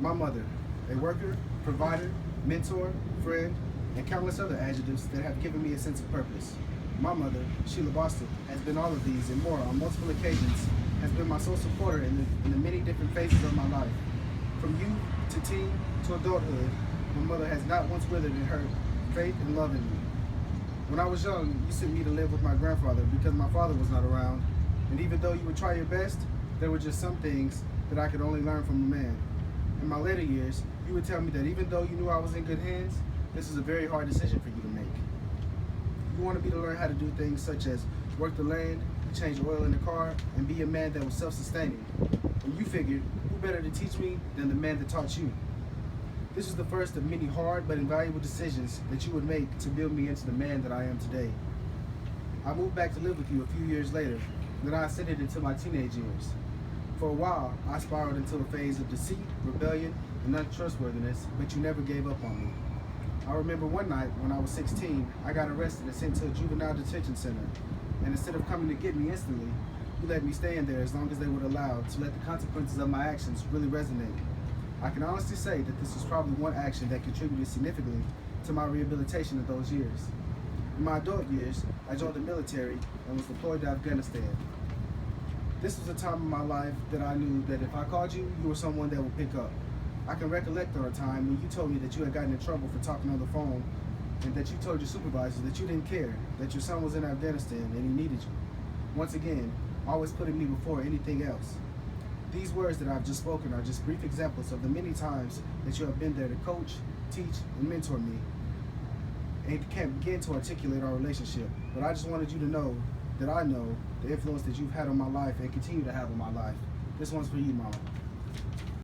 My mother, a worker, provider, mentor, friend, and countless other adjectives that have given me a sense of purpose. My mother, Jermanee Bostic, has been all of these and more on multiple occasions, has been my sole supporter in the many different phases of my life. From youth to teen to adulthood, my mother has not once withered in her faith and love in me. When I was young, you sent me to live with my grandfather because my father was not around, and even though you would try your best, there were just some things that I could only learn from a man. In my later years, you would tell me that even though you knew I was in good hands, this is a very hard decision for you to make. You wanted me to learn how to do things such as work the land, change oil in the car, and be a man that was self-sustaining. And you figured, who better to teach me than the man that taught you? This was the first of many hard but invaluable decisions that you would make to build me into the man that I am today. I moved back to live with you a few years later, then I ascended into my teenage years. For a while, I spiraled into a phase of deceit, rebellion, and untrustworthiness, but you never gave up on me. I remember one night when I was 16, I got arrested and sent to a juvenile detention center. And instead of coming to get me instantly, you let me stay in there as long as they would allow to let the consequences of my actions really resonate. I can honestly say that this was probably one action that contributed significantly to my rehabilitation of those years. In my adult years, I joined the military and was deployed to Afghanistan. This was a time in my life that I knew that if I called you, you were someone that would pick up. I can recollect on a time when you told me that you had gotten in trouble for talking on the phone and that you told your supervisor that you didn't care, that your son was in Afghanistan and he needed you. Once again, always putting me before anything else. These words that I've just spoken are just brief examples of the many times that you have been there to coach, teach, and mentor me. And can't begin to articulate our relationship, but I just wanted you to know that I know the influence that you've had on my life and continue to have on my life. This one's for you, Mama.